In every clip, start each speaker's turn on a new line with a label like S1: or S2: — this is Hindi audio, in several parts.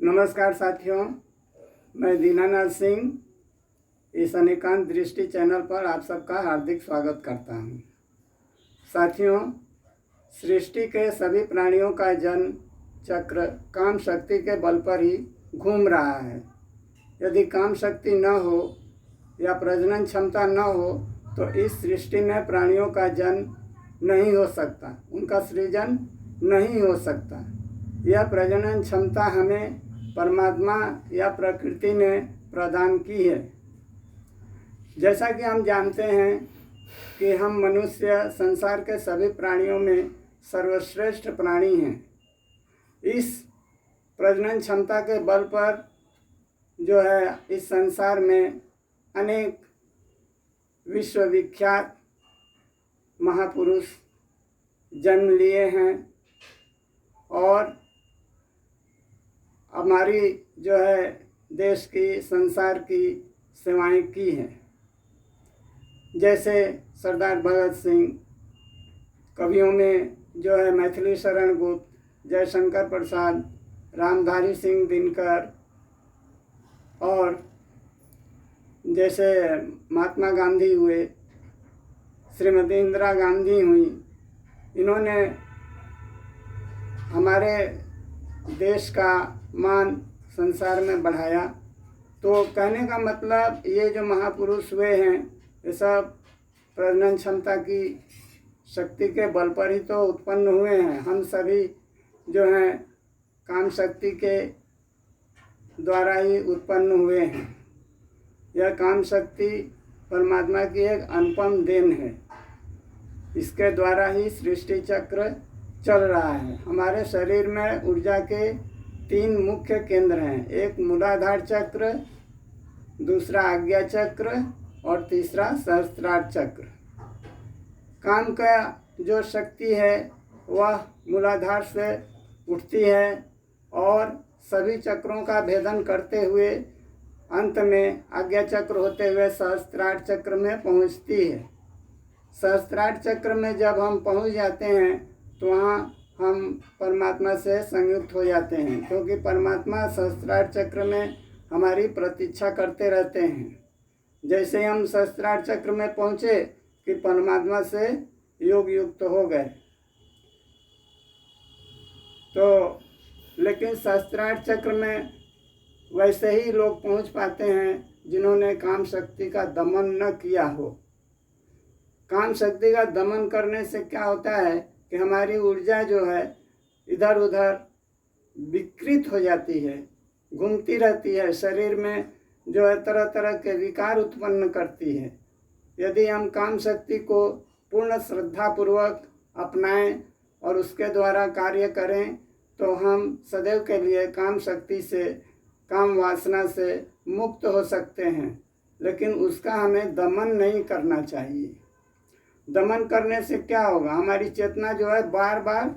S1: नमस्कार साथियों, मैं दीनानाथ सिंह इस अनेकांत दृष्टि चैनल पर आप सबका हार्दिक स्वागत करता हूं। साथियों, सृष्टि के सभी प्राणियों का जन्म चक्र काम शक्ति के बल पर ही घूम रहा है। यदि काम शक्ति न हो या प्रजनन क्षमता न हो तो इस सृष्टि में प्राणियों का जन्म नहीं हो सकता, उनका सृजन नहीं हो सकता। यह प्रजनन क्षमता हमें परमात्मा या प्रकृति ने प्रदान की है। जैसा कि हम जानते हैं कि हम मनुष्य संसार के सभी प्राणियों में सर्वश्रेष्ठ प्राणी हैं। इस प्रजनन क्षमता के बल पर जो है इस संसार में अनेक विश्वविख्यात महापुरुष जन्म लिए हैं और हमारी जो है देश की संसार की सेवाएं की हैं। जैसे सरदार भगत सिंह, कवियों में जो है मैथिली शरण गुप्त, जयशंकर प्रसाद, रामधारी सिंह दिनकर और जैसे महात्मा गांधी हुए, श्रीमती इंदिरा गांधी हुई। इन्होंने हमारे देश का मान संसार में बढ़ाया। तो कहने का मतलब ये जो महापुरुष हुए हैं ये सब प्रजनन क्षमता की शक्ति के बल पर ही तो उत्पन्न हुए हैं। हम सभी जो हैं काम शक्ति के द्वारा ही उत्पन्न हुए हैं। यह काम शक्ति परमात्मा की एक अनुपम देन है। इसके द्वारा ही सृष्टि चक्र चल रहा है। हमारे शरीर में ऊर्जा के 3 मुख्य केंद्र हैं। एक मूलाधार चक्र, दूसरा आज्ञा चक्र और तीसरा सहस्त्रार चक्र। काम का जो शक्ति है वह मूलाधार से उठती है और सभी चक्रों का भेदन करते हुए अंत में आज्ञा चक्र होते हुए सहस्त्रार चक्र में पहुंचती है। सहस्त्रार चक्र में जब हम पहुंच जाते हैं तो वहाँ हम परमात्मा से संयुक्त हो जाते हैं, क्योंकि परमात्मा सहस्त्रार चक्र में हमारी प्रतीक्षा करते रहते हैं। जैसे हम सहस्त्रार चक्र में पहुँचे कि परमात्मा से योग युक्त हो गए। तो लेकिन सहस्त्रार चक्र में वैसे ही लोग पहुँच पाते हैं जिन्होंने काम शक्ति का दमन न किया हो। काम शक्ति का दमन करने से क्या होता है कि हमारी ऊर्जा जो है इधर उधर विकृत हो जाती है, घूमती रहती है, शरीर में जो है तरह तरह के विकार उत्पन्न करती है। यदि हम काम शक्ति को पूर्ण श्रद्धापूर्वक अपनाएं और उसके द्वारा कार्य करें तो हम सदैव के लिए काम शक्ति से, काम वासना से मुक्त हो सकते हैं। लेकिन उसका हमें दमन नहीं करना चाहिए। दमन करने से क्या होगा, हमारी चेतना जो है बार बार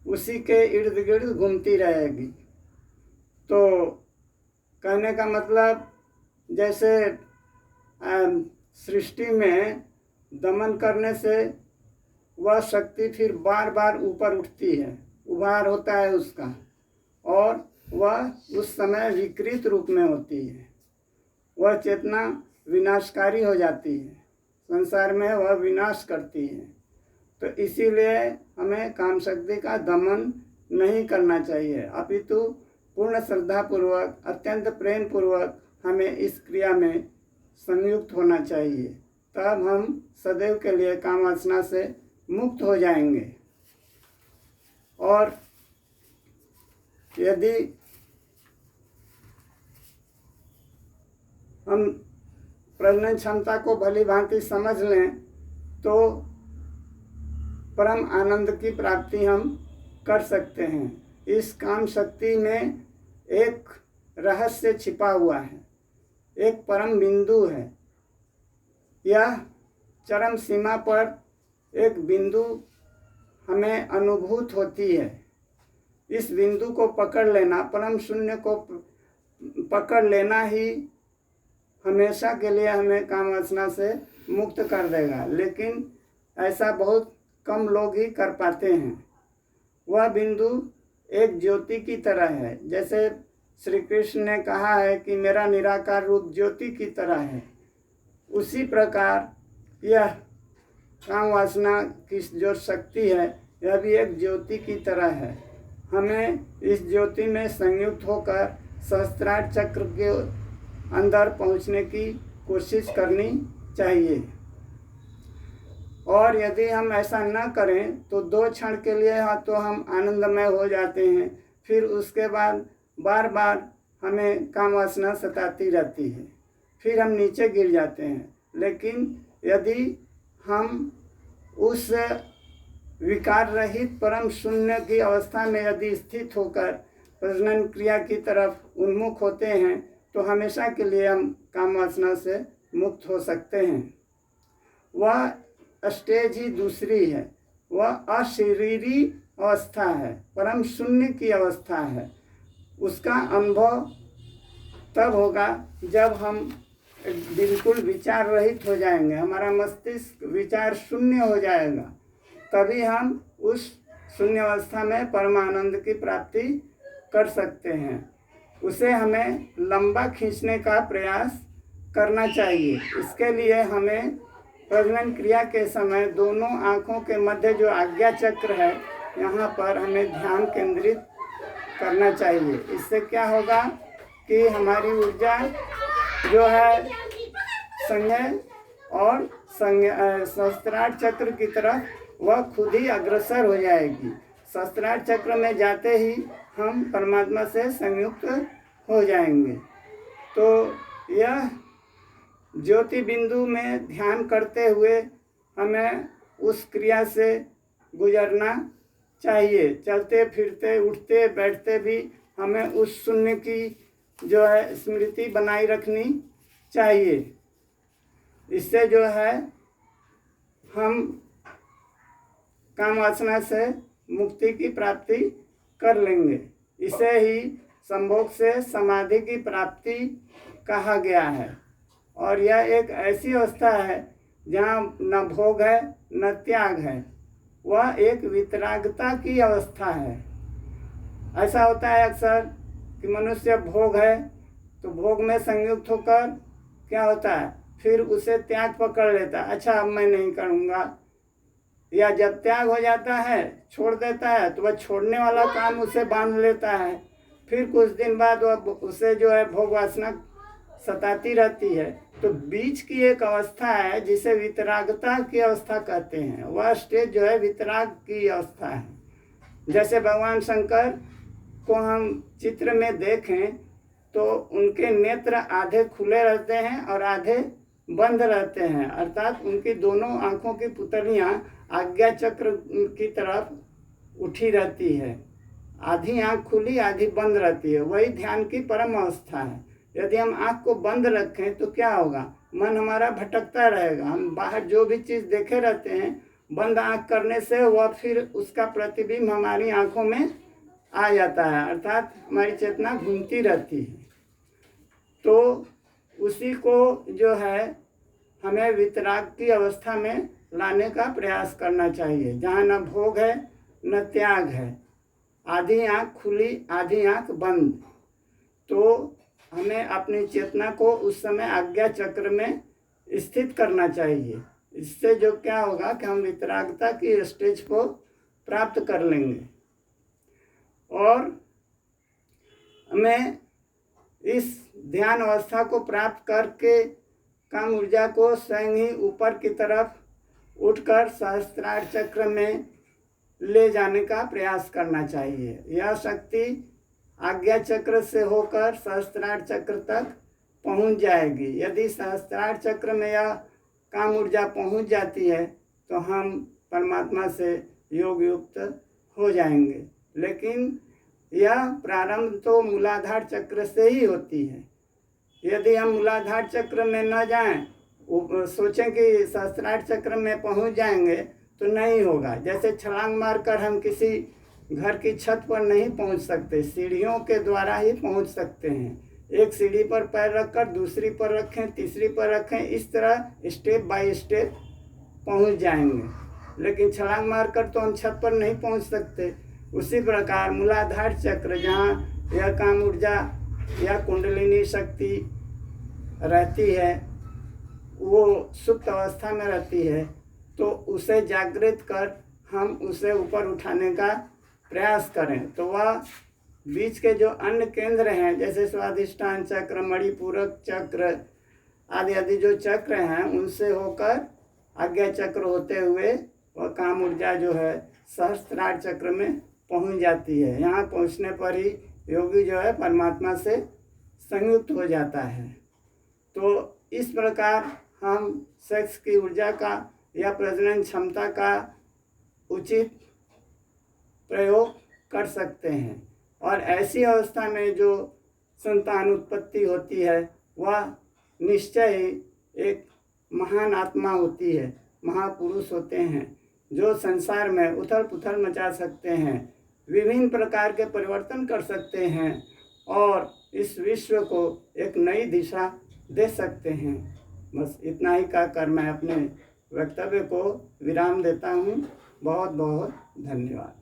S1: उसी के इर्द गिर्द घूमती रहेगी। तो कहने का मतलब जैसे सृष्टि में दमन करने से वह शक्ति फिर बार बार ऊपर उठती है, उभार होता है उसका, और वह उस समय विकृत रूप में होती है। वह चेतना विनाशकारी हो जाती है, संसार में वह विनाश करती है। तो इसीलिए हमें काम शक्ति का दमन नहीं करना चाहिए, अपितु पूर्ण श्रद्धापूर्वक, अत्यंत प्रेम पूर्वक हमें इस क्रिया में संयुक्त होना चाहिए। तब हम सदैव के लिए काम वासना से मुक्त हो जाएंगे। और यदि हम प्रजनन क्षमता को भली भांति समझ लें तो परम आनंद की प्राप्ति हम कर सकते हैं। इस काम शक्ति में एक रहस्य छिपा हुआ है, एक परम बिंदु है। यह चरम सीमा पर एक बिंदु हमें अनुभूत होती है। इस बिंदु को पकड़ लेना, परम शून्य को पकड़ लेना ही हमेशा के लिए हमें काम वासना से मुक्त कर देगा। लेकिन ऐसा बहुत कम लोग ही कर पाते हैं। वह बिंदु एक ज्योति की तरह है। जैसे श्री कृष्ण ने कहा है कि मेरा निराकार रूप ज्योति की तरह है, उसी प्रकार यह काम वासना की जो शक्ति है यह भी एक ज्योति की तरह है। हमें इस ज्योति में संयुक्त होकर सहस्त्रार चक्र के अंदर पहुंचने की कोशिश करनी चाहिए। और यदि हम ऐसा न करें तो 2 क्षण के लिए तो हम आनंदमय हो जाते हैं, फिर उसके बाद बार बार हमें काम वासना सताती रहती है, फिर हम नीचे गिर जाते हैं। लेकिन यदि हम उस विकार रहित परम शून्य की अवस्था में यदि स्थित होकर प्रजनन क्रिया की तरफ उन्मुख होते हैं तो हमेशा के लिए हम काम वासना से मुक्त हो सकते हैं। वह स्टेज ही दूसरी है, वह अशरीरी अवस्था है, परम शून्य की अवस्था है। उसका अनुभव तब होगा जब हम बिल्कुल विचार रहित हो जाएंगे, हमारा मस्तिष्क विचार शून्य हो जाएगा, तभी हम उस शून्य अवस्था में परमानंद की प्राप्ति कर सकते हैं। उसे हमें लंबा खींचने का प्रयास करना चाहिए। इसके लिए हमें प्रजनन क्रिया के समय दोनों आँखों के मध्य जो आज्ञा चक्र है यहाँ पर हमें ध्यान केंद्रित करना चाहिए। इससे क्या होगा कि हमारी ऊर्जा जो है संज्ञा और सहस्त्रार चक्र की तरफ वह खुद ही अग्रसर हो जाएगी। सहस्त्रार चक्र में जाते ही हम परमात्मा से संयुक्त हो जाएंगे। तो यह ज्योति बिंदु में ध्यान करते हुए हमें उस क्रिया से गुजरना चाहिए। चलते फिरते उठते बैठते भी हमें उस शून्य की जो है स्मृति बनाई रखनी चाहिए। इससे जो है हम काम वासना से मुक्ति की प्राप्ति कर लेंगे। इसे ही संभोग से समाधि की प्राप्ति कहा गया है। और यह एक ऐसी अवस्था है जहाँ न भोग है न त्याग है, वह एक वितरागता की अवस्था है। ऐसा होता है अक्सर कि मनुष्य भोग है तो भोग में संयुक्त होकर क्या होता है, फिर उसे त्याग पकड़ लेता है, अच्छा अब मैं नहीं करूँगा। या जब त्याग हो जाता है छोड़ देता है तो वह छोड़ने वाला काम उसे बांध लेता है, फिर कुछ दिन बाद वह उसे जो है भोग वासना सताती रहती है। तो बीच की एक अवस्था है जिसे वितरागता की अवस्था कहते हैं। वह स्टेज जो है वितराग की अवस्था है। जैसे भगवान शंकर को हम चित्र में देखें तो उनके नेत्र आधे खुले रहते हैं और आधे बंद रहते हैं, अर्थात उनकी दोनों आँखों की पुतलियाँ आज्ञा चक्र की तरफ उठी रहती है। आधी आँख खुली आधी बंद रहती है, वही ध्यान की परम अवस्था है। यदि हम आँख को बंद रखें तो क्या होगा, मन हमारा भटकता रहेगा। हम बाहर जो भी चीज़ देखे रहते हैं, बंद आँख करने से वह फिर उसका प्रतिबिंब हमारी आँखों में आ जाता है, अर्थात हमारी चेतना घूमती रहती है। तो उसी को जो है हमें वितराग की अवस्था में लाने का प्रयास करना चाहिए, जहाँ न भोग है न त्याग है, आधी आँख खुली आधी आँख बंद। तो हमें अपनी चेतना को उस समय आज्ञा चक्र में स्थित करना चाहिए। इससे जो क्या होगा कि हम वितरागता की स्टेज को प्राप्त कर लेंगे और हमें इस ध्यान अवस्था को प्राप्त करके काम ऊर्जा को स्वयं ही ऊपर की तरफ उठकर सहस्त्रार चक्र में ले जाने का प्रयास करना चाहिए। यह शक्ति आज्ञा चक्र से होकर सहस्त्रार चक्र तक पहुंच जाएगी। यदि सहस्त्रार चक्र में यह काम ऊर्जा पहुंच जाती है तो हम परमात्मा से योग युक्त हो जाएंगे। लेकिन यह प्रारंभ तो मूलाधार चक्र से ही होती है। यदि हम मूलाधार चक्र में न जाएं, सोचें कि सहस्त्रार चक्र में पहुंच जाएंगे तो नहीं होगा। जैसे छलांग मारकर हम किसी घर की छत पर नहीं पहुंच सकते, सीढ़ियों के द्वारा ही पहुंच सकते हैं। एक सीढ़ी पर पैर रखकर दूसरी पर रखें, तीसरी पर रखें, इस तरह स्टेप बाय स्टेप पहुंच जाएंगे। लेकिन छलांग मारकर तो हम छत पर नहीं पहुंच सकते। उसी प्रकार मूलाधार चक्र जहाँ यह काम ऊर्जा या कुंडलिनी शक्ति रहती है, वो सुप्त अवस्था में रहती है, तो उसे जागृत कर हम उसे ऊपर उठाने का प्रयास करें। तो वह बीच के जो अन्य केंद्र हैं, जैसे स्वाधिष्ठान चक्र, मणिपूरक चक्र आदि आदि जो चक्र हैं, उनसे होकर आज्ञा चक्र होते हुए वह काम ऊर्जा जो है सहस्त्रार चक्र में पहुंच जाती है। यहाँ पहुंचने पर ही योगी जो है परमात्मा से संयुक्त हो जाता है। तो इस प्रकार हम सेक्स की ऊर्जा का या प्रजनन क्षमता का उचित प्रयोग कर सकते हैं। और ऐसी अवस्था में जो संतान उत्पत्ति होती है वह निश्चय ही एक महान आत्मा होती है, महापुरुष होते हैं, जो संसार में उथल पुथल मचा सकते हैं, विभिन्न प्रकार के परिवर्तन कर सकते हैं और इस विश्व को एक नई दिशा दे सकते हैं। बस इतना ही कहकर मैं अपने वक्तव्य को विराम देता हूँ। बहुत बहुत धन्यवाद।